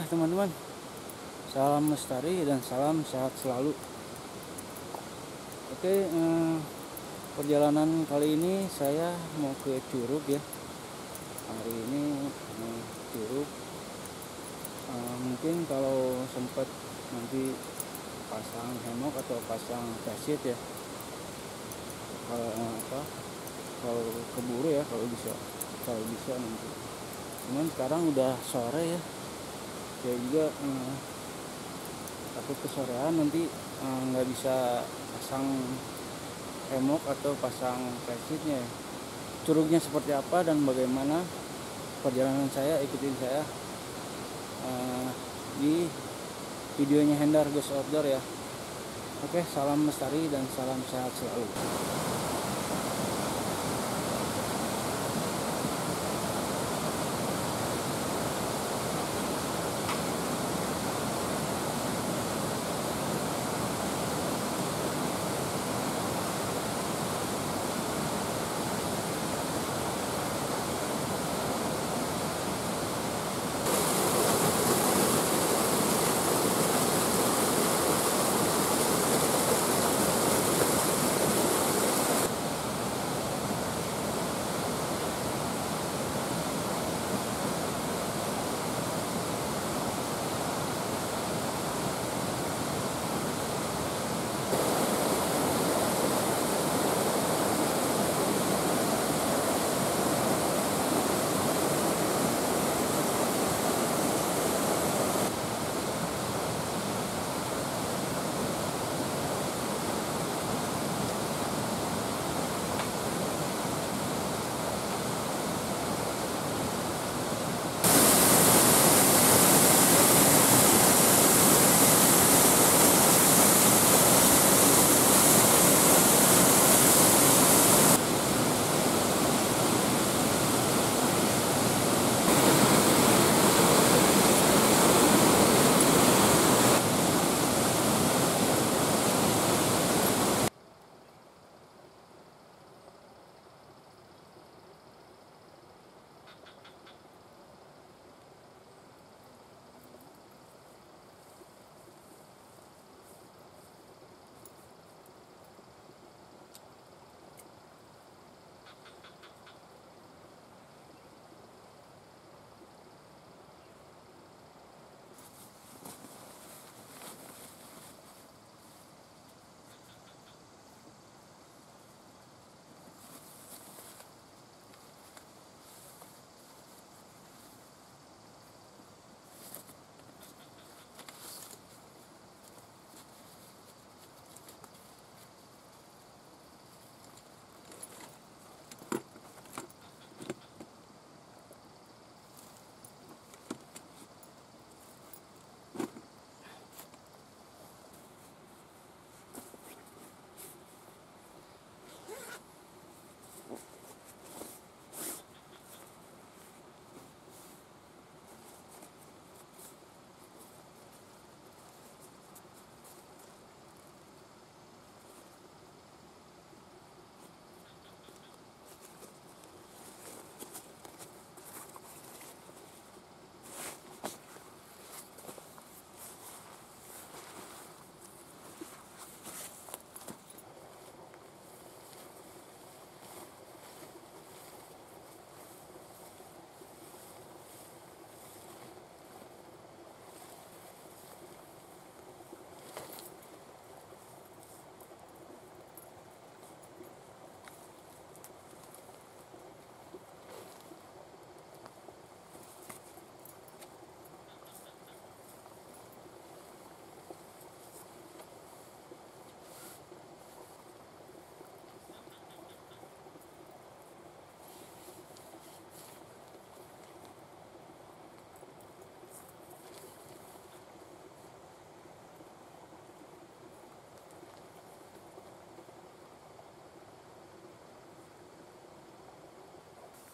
teman-teman, salam lestari dan salam sehat selalu. Oke, perjalanan kali ini saya mau ke Curug ya. Hari ini Curug. Mungkin kalau sempat nanti pasang hemok atau pasang kaset ya. Kalau keburu ya, kalau bisa nanti. Cuman sekarang udah sore ya. Saya juga takut kesorean nanti nggak bisa pasang hemok atau pasang flashlight-nya. Curugnya seperti apa dan bagaimana perjalanan saya, ikutin saya di videonya Hendar Ghost Outdoor ya. Oke, salam lestari dan salam sehat selalu.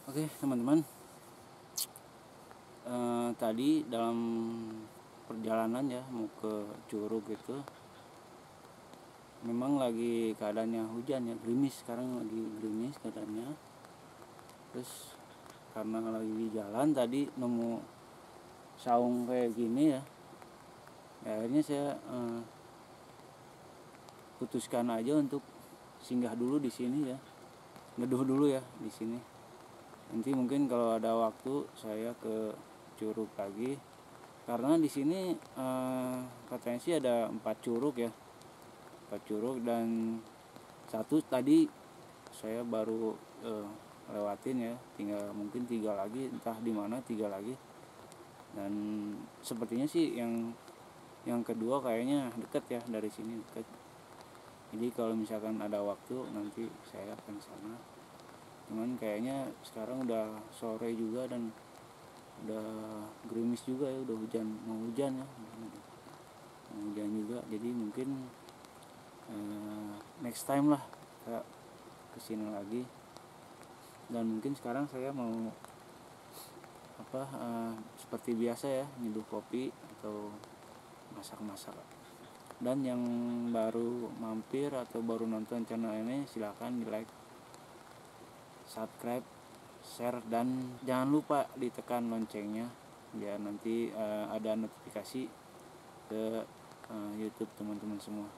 Oke teman-teman, tadi dalam perjalanan ya mau ke Curug itu memang lagi keadaannya hujan ya, gerimis, sekarang lagi gerimis keadaannya. Terus karena lagi di jalan tadi nemu saung kayak gini ya, akhirnya saya putuskan aja untuk singgah dulu di sini ya, neduh dulu ya di sini. Nanti mungkin kalau ada waktu saya ke Curug lagi, karena di sini katanya sih ada 4 curug ya, 4 curug, dan satu tadi saya baru lewatin ya, tinggal mungkin 3 lagi, entah di mana 3 lagi. Dan sepertinya sih yang kedua kayaknya deket ya, dari sini deket. Jadi kalau misalkan ada waktu nanti saya akan sana. Cuman kayaknya sekarang udah sore juga dan udah gerimis juga ya, udah mau hujan ya, mau hujan juga. Jadi mungkin next time lah saya kesini lagi. Dan mungkin sekarang saya mau seperti biasa ya, nyeduh kopi atau masak-masak. Dan yang baru mampir atau baru nonton channel ini, silahkan di like, subscribe, share, dan jangan lupa ditekan loncengnya biar nanti ada notifikasi ke YouTube teman-teman semua.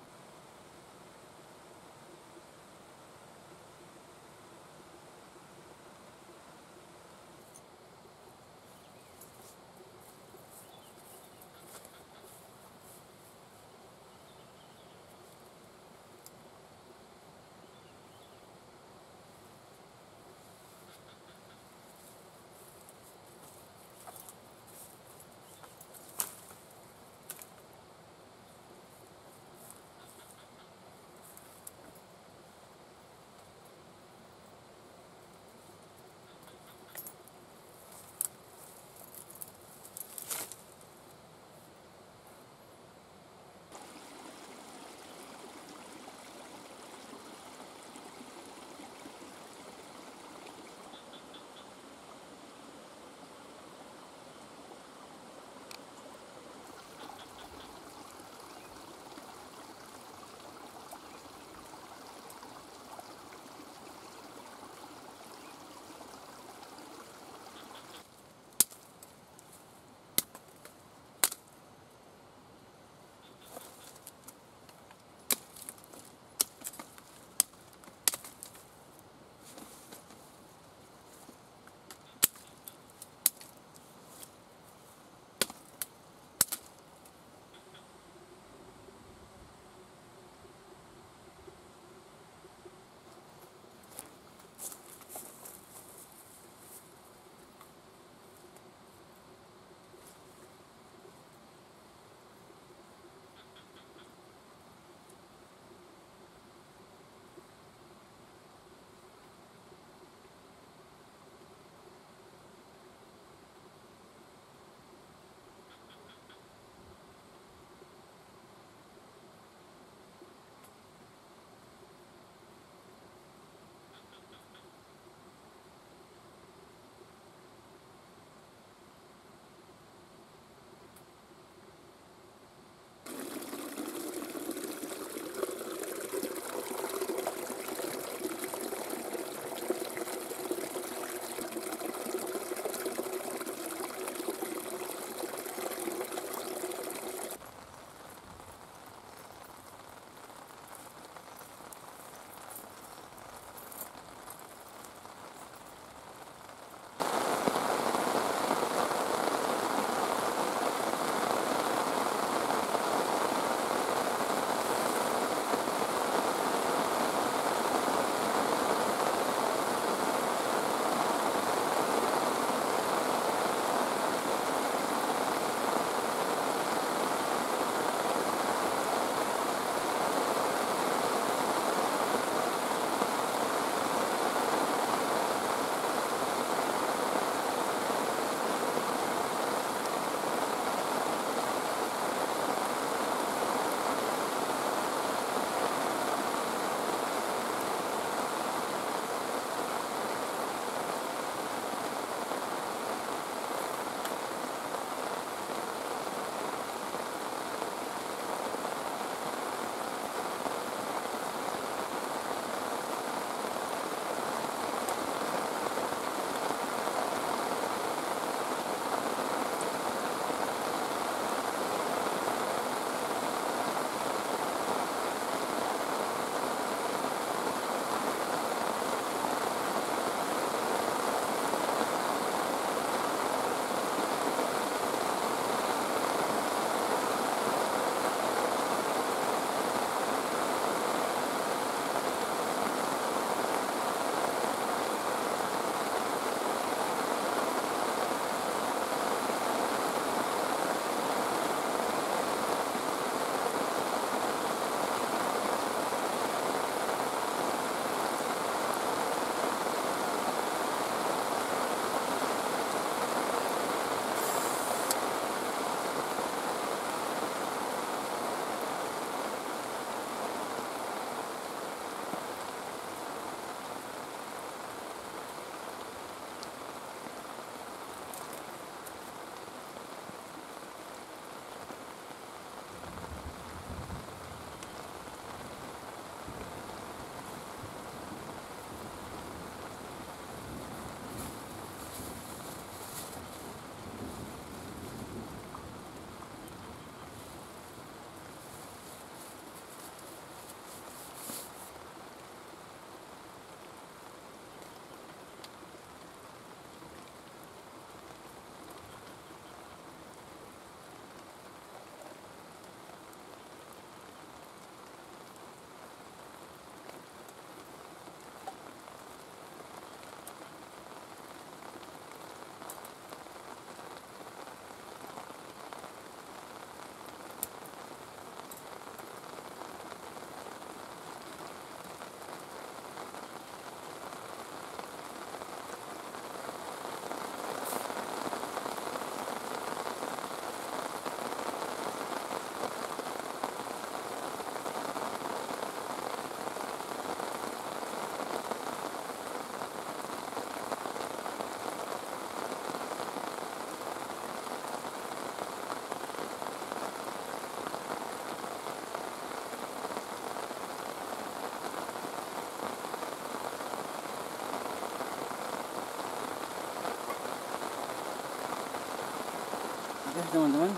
Oke teman-teman,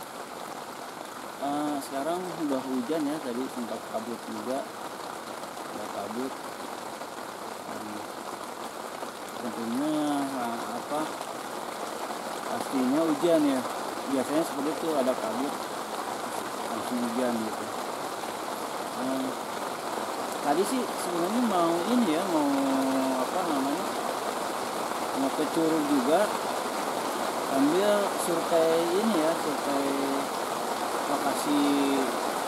sekarang udah hujan ya, tadi sempat kabut juga, udah kabut. Tentunya pastinya hujan ya, biasanya seperti itu, ada kabut langsung hujan gitu. Tadi sih sebenarnya mau ini ya, mau mau ke Curug juga sambil survei ini ya, survei lokasi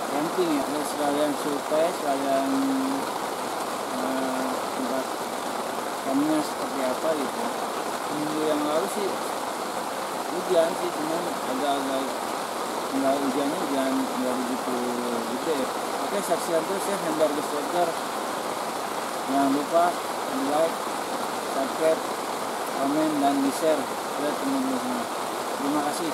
camping ya, sekalian survei, sekalian tempat campingnya seperti apa gitu. Minggu yang lalu sih hujan sih, cuman agak-agak nggak hujannya, nggak begitu gitu ya. Oke, saksikan terus ya Hendar Gesweker. Jangan lupa di like, subscribe, komen, dan di share ke teman-teman semua. Terima kasih.